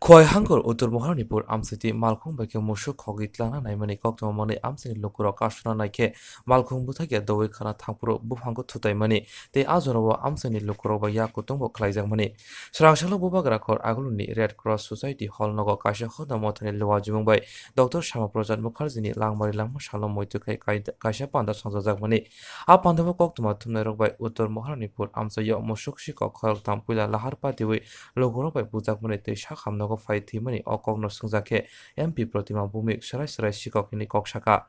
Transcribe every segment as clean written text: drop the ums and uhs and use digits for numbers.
Khoi hangor utur moharnipur amsiti malkhung baike musuk khogitlana naimani koktoma mani amsini lokuro kashna naike malkhung buthake doi khana thangpuro buphango thutaimani te azorobo amsini lokuro ba yakutungbo khlaijangmani srangsalo bubagra khor aguluni Red Cross Society hall nogo kaisa khoda mothani lowa jumungbai Dr. Shamaprasad Mukherjee langmari langma salom moitukai kaisa panda sangjakmani a pandabo koktoma thumnai rokbai utur moharnipur amsayo musuk sikok khorok tampuila lahar patiwi lokuro bai bujakmani te sakhamno fai thimani okokno sungjake MP Protima Bhumik sarai sarai sikokini koksaka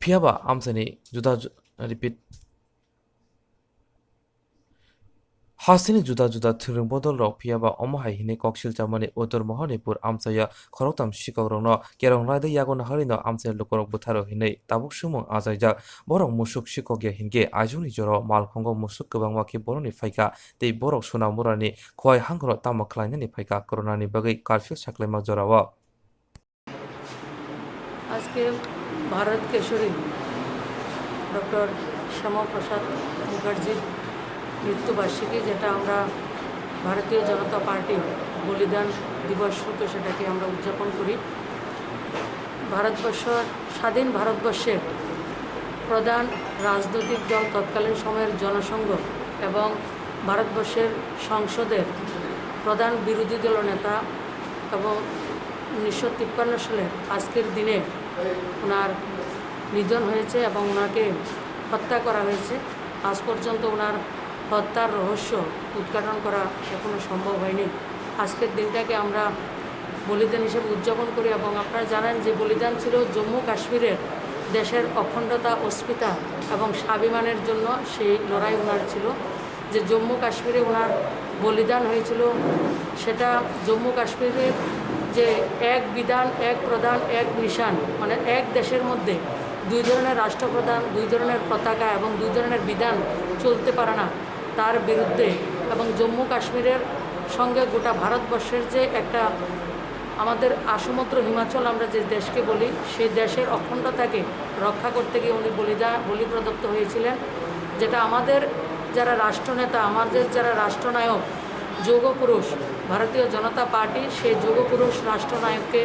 phiaba amsani juda repeat hasini juda juda thurung bodol rok phiaba omohai hini koksil chamani utor mohanipur amsaya khoroktam sikogrokno kerong raida yagon harino amsai lukorok butharo hinai tabuk sumung ajaijak borok musuk sikogya hinge ajuni joro malkhongo musuk kwbangma khe boroni phaika tei borok sunamurani khoi hangro tamo khlainani phaika corona ni bagai curfew saklaima jorao আজকে Bharat Keshari doctor Shyamaprasad মুখার্জির মৃত্যুবার্ষিকী, যেটা আমরা ভারতীয় জনতা party বলিদান দিবস রূপে সেটাকে আমরা উদযাপন করি। স্বাধীন ভারতবর্ষের প্রধান রাজনৈতিক দল তৎকালীন সময়ের জনসংঘ এবং ভারতবর্ষের সংসদের প্রধান বিরোধী দলনেতা এবং 1953 সালের আজকের দিনে ওনার নিধন হয়েছে এবং ওনাকে হত্যা করা হয়েছে। আজ পর্যন্ত ওনার হত্যার রহস্য উদ্ঘাটন করা এখনও সম্ভব হয়নি। আজকের দিনটাকে আমরা বলিদান হিসেবে উদযাপন করি এবং আপনারা জানেন যে বলিদান ছিল জম্মু কাশ্মীরের দেশের অখণ্ডতা, অস্মিতা এবং স্বাভিমানের জন্য সেই লড়াই ওনার ছিল। যে জম্মু কাশ্মীরে ওনার বলিদান হয়েছিল সেটা জম্মু কাশ্মীরের যে এক বিধান, এক প্রধান, এক নিশান, মানে এক দেশের মধ্যে দুই ধরনের রাষ্ট্রপ্রধান, দুই ধরনের পতাকা এবং দুই ধরনের বিধান চলতে পারে না, তার বিরুদ্ধে এবং জম্মু কাশ্মীরের সঙ্গে গোটা ভারতবর্ষের যে একটা আমাদের আসমুদ্র হিমাচল আমরা যে দেশকে বলি, সেই দেশের অখণ্ডতাকে রক্ষা করতে গিয়ে উনি বলি প্রদত্ত হয়েছিলেন। যেটা আমাদের যারা রাষ্ট্রনেতা, আমাদের যারা রাষ্ট্রনায়ক, যোগপুরুষ ভারতীয় জনতা পার্টি সেই যোগপুরুষ রাষ্ট্রনায়ককে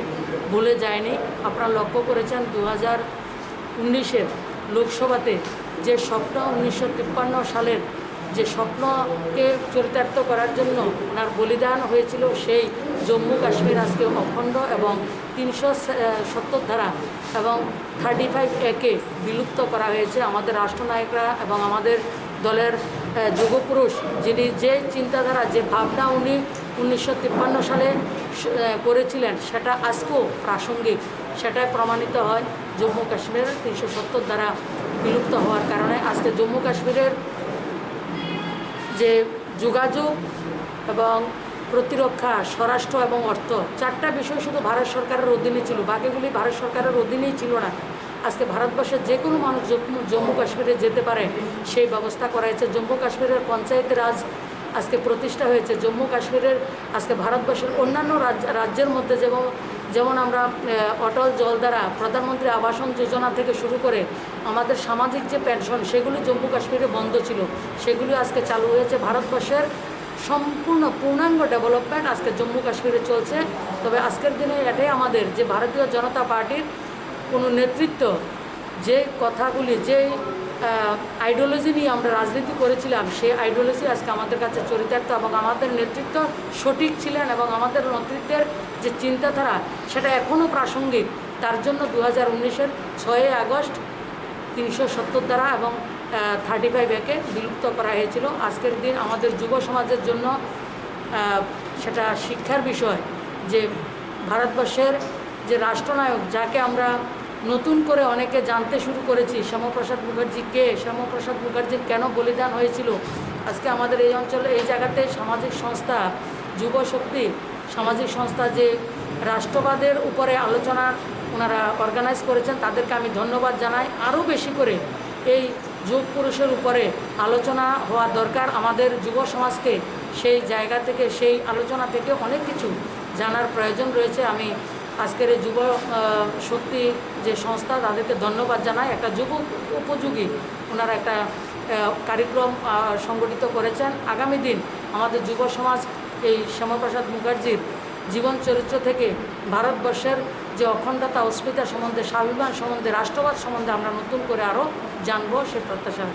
ভুলে যায়নি। আপনারা লক্ষ্য করেছেন 2019-এর লোকসভাতে যে স্বপ্ন 1953 সালের যে স্বপ্নকে চরিতার্থ করার জন্য ওনার বলিদান হয়েছিল, সেই জম্মু কাশ্মীর আজকে অখণ্ড এবং 370 ধারা এবং 35A বিলুপ্ত করা হয়েছে। আমাদের রাষ্ট্রনায়করা এবং আমাদের দলের যুগপুরুষ যিনি যে চিন্তাধারা, যে ভাবনা উনি 1953 সালে করেছিলেন, সেটা আজকেও প্রাসঙ্গিক। সেটাই প্রমাণিত হয় জম্মু কাশ্মীরের 370 ধারা বিলুপ্ত হওয়ার কারণে। আজকে জম্মু কাশ্মীরের যে যোগাযোগ এবং প্রতিরক্ষা, স্বরাষ্ট্র এবং অর্থ, চারটা বিষয় শুধু ভারত সরকারের অধীনে ছিল, বাকিগুলি ভারত সরকারের অধীনেই ছিল না। আজকে ভারতবর্ষের যে কোনো মানুষ জম্মু কাশ্মীরে যেতে পারে সেই ব্যবস্থা করা হয়েছে। জম্মু কাশ্মীরের পঞ্চায়েত রাজ আজকে প্রতিষ্ঠা হয়েছে। জম্মু কাশ্মীরের আজকে ভারতবর্ষের অন্যান্য রাজ্যের মধ্যে যেমন আমরা অটল জলধারা, প্রধানমন্ত্রী আবাসন যোজনা থেকে শুরু করে আমাদের সামাজিক যে পেনশন, সেগুলি জম্মু কাশ্মীরে বন্ধ ছিল, সেগুলি আজকে চালু হয়েছে। ভারতবর্ষের সম্পূর্ণ পূর্ণাঙ্গ ডেভেলপমেন্ট আজকে জম্মু কাশ্মীরে চলছে। তবে আজকের দিনে এটাই আমাদের যে ভারতীয় জনতা পার্টির কোনো নেতৃত্ব যে কথাগুলি, যে আইডিওলজি নিয়ে আমরা রাজনীতি করেছিলাম, সেই আইডিওলজি আজকে আমাদের কাছে চরিতার্থ এবং আমাদের নেতৃত্ব সঠিক ছিলেন এবং আমাদের নেতৃত্বের যে চিন্তাধারা সেটা এখনও প্রাসঙ্গিক। তার জন্য 2019-এর 6 আগস্ট 370 ধারা এবং 35A বিলুপ্ত করা হয়েছিল। আজকের দিন আমাদের যুব সমাজের জন্য সেটা শিক্ষার বিষয় যে ভারতবর্ষের যে রাষ্ট্রনায়ক, যাকে আমরা নতুন করে অনেকে জানতে শুরু করেছি, শ্যামাপ্রসাদ মুখার্জি কে, শ্যামাপ্রসাদ মুখার্জির কেন বলিদান হয়েছিল। আজকে আমাদের এই অঞ্চলে, এই জায়গাতে সামাজিক সংস্থা, যুব শক্তি সামাজিক সংস্থা যে রাষ্ট্রবাদের উপরে আলোচনা ওনারা অর্গানাইজ করেছেন, তাদেরকে আমি ধন্যবাদ জানাই। আরও বেশি করে এই যুগ পুরুষের উপরে আলোচনা হওয়া দরকার। আমাদের যুব সমাজকে সেই জায়গা থেকে, সেই আলোচনা থেকে অনেক কিছু জানার প্রয়োজন রয়েছে। আমি আজকের এই যুব শক্তি যে সংস্থা, তাদেরকে ধন্যবাদ জানাই। একটা যুব উপযোগী ওনারা একটা কার্যক্রম সংগঠিত করেছেন। আগামী দিন আমাদের যুব সমাজ এই শ্যামাপ্রসাদ মুখার্জির জীবন চরিত্র থেকে ভারতবর্ষের যে অখণ্ডতা অস্মিতা সম্বন্ধে, স্বাভিমান সম্বন্ধে, রাষ্ট্রবাদ সম্বন্ধে আমরা নতুন করে আরও জানবো সে প্রত্যাশা।